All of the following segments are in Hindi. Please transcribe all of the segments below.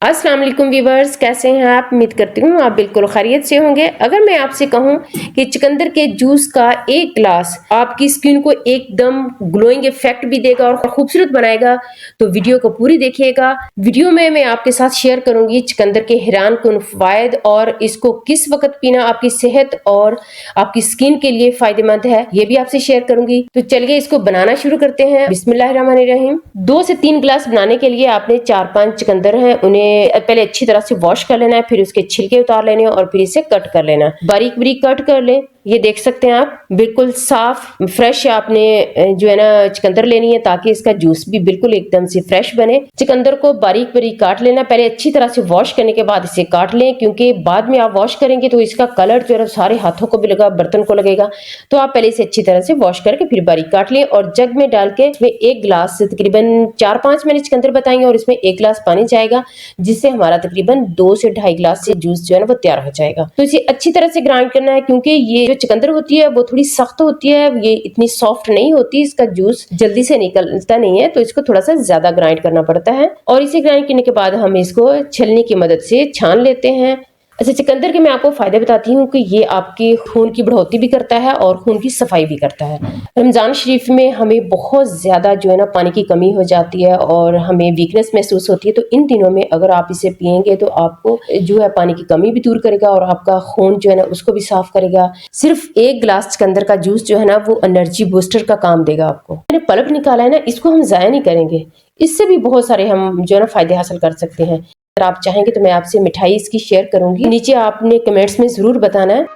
अस्सलाम वालेकुम व्यूवर्स, कैसे हैं आप? उम्मीद करती हूँ आप बिल्कुल खैरियत से होंगे। अगर मैं आपसे कहूँ कि चुकंदर के जूस का एक ग्लास आपकी स्किन को एकदम ग्लोइंग इफेक्ट भी देगा और खूबसूरत बनाएगा, तो वीडियो को पूरी देखिएगा। वीडियो में मैं आपके साथ शेयर करूंगी चुकंदर के हैरान कुन फवायद और इसको किस वक्त पीना आपकी सेहत और आपकी स्किन के लिए फायदेमंद है, ये भी आपसे शेयर करूंगी। तो चलिए इसको बनाना शुरू करते हैं। बिस्मिल्लाहिर्रहमानिर्रहीम। 2 से 3 ग्लास बनाने के लिए आपने 4-5 चुकंदर हैं, उन्हें पहले अच्छी तरह से वॉश कर लेना है, फिर उसके छिलके उतार लेने हैं और फिर इसे कट कर लेना है। बारीक बारीक कट कर लें। ये देख सकते हैं आप, बिल्कुल साफ फ्रेश आपने जो है ना चुकंदर लेनी है ताकि इसका जूस भी बिल्कुल एकदम से फ्रेश बने। चुकंदर को बारीक बारीक काट लेना। पहले अच्छी तरह से वॉश करने के बाद इसे काट लें, क्योंकि बाद में आप वॉश करेंगे तो इसका कलर जो है सारे हाथों को भी लगा, बर्तन को लगेगा। तो आप पहले इसे अच्छी तरह से वॉश करके फिर बारीक काट लें और जग में डाल के इसमें 1 गिलास से तकरीबन 4-5 मैंने चुकंदर बताएंगे और इसमें 1 गिलास पानी जाएगा, जिससे हमारा तकरीबन 2 से 2.5 गिलास से जूस जो है ना वो तैयार हो जाएगा। तो इसे अच्छी तरह से ग्राइंड करना है, क्योंकि ये जो चुकंदर होती है वो थोड़ी सख्त होती है, ये इतनी सॉफ्ट नहीं होती, इसका जूस जल्दी से निकलता नहीं है, तो इसको थोड़ा सा ज्यादा ग्राइंड करना पड़ता है। और इसे ग्राइंड करने के बाद हम इसको छलनी की मदद से छान लेते हैं। अच्छा, चुकंदर के मैं आपको फायदे बताती हूँ कि ये आपकी खून की बढ़ोतरी भी करता है और खून की सफाई भी करता है। रमजान शरीफ में हमें बहुत ज्यादा जो है ना पानी की कमी हो जाती है और हमें वीकनेस महसूस होती है, तो इन दिनों में अगर आप इसे पियेंगे तो आपको जो है पानी की कमी भी दूर करेगा और आपका खून जो है ना उसको भी साफ करेगा। सिर्फ 1 गिलास चुकंदर का जूस जो है ना वो एनर्जी बूस्टर का काम देगा आपको। मैंने पल्प निकाला है ना, इसको हम जाया नहीं करेंगे, इससे भी बहुत सारे हम जो है ना फायदे हासिल कर सकते हैं। अगर आप चाहेंगे तो मैं आपसे मिठाई इसकी शेयर करूंगी, नीचे आपने कमेंट्स में जरूर बताना है।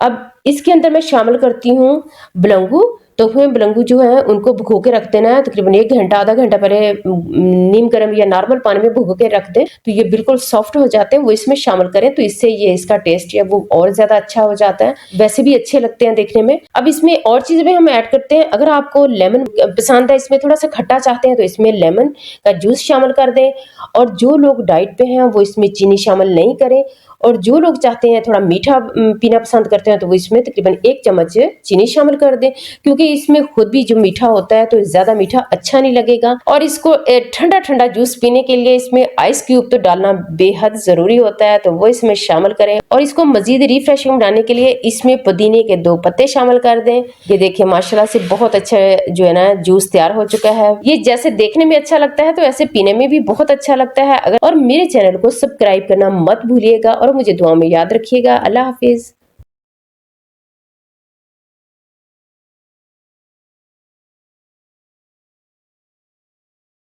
अब इसके अंदर मैं शामिल करती हूँ बलंगू। तो फिर बलंगू जो है उनको भिगो के रख देना है तकरीबन 1 घंटा आधा घंटा पहले नीम गर्म या नॉर्मल पानी में भिगो के रख दें, तो ये बिल्कुल सॉफ्ट हो जाते हैं। वो इसमें शामिल करें तो इससे ये इसका टेस्ट है वो और ज्यादा अच्छा हो जाता है, वैसे भी अच्छे लगते हैं देखने में। अब इसमें और चीजें भी हम ऐड करते हैं। अगर आपको लेमन पसंद है, इसमें थोड़ा सा खट्टा चाहते हैं, तो इसमें लेमन का जूस शामिल कर दें। और जो लोग डाइट पे हैं वो इसमें चीनी शामिल नहीं करें, और जो लोग चाहते हैं थोड़ा मीठा पीना पसंद करते हैं तो वो इसमें तकरीबन 1 चम्मच चीनी शामिल कर दें, क्योंकि इसमें खुद भी जो मीठा होता है तो ज्यादा मीठा अच्छा नहीं लगेगा। और इसको ठंडा ठंडा जूस पीने के लिए इसमें आइस क्यूब तो डालना बेहद जरूरी होता है, तो वो इसमें शामिल करें। और इसको मजीद रिफ्रेशिंग बनाने के लिए इसमें पुदीने के 2 पत्ते शामिल कर दें। ये देखिए माशाल्लाह से बहुत अच्छा जो है ना जूस तैयार हो चुका है। ये जैसे देखने में अच्छा लगता है तो ऐसे पीने में भी बहुत अच्छा लगता है। अगर और मेरे चैनल को सब्सक्राइब करना मत भूलिएगा और मुझे दुआ में याद रखिएगा। अल्लाह हाफिज।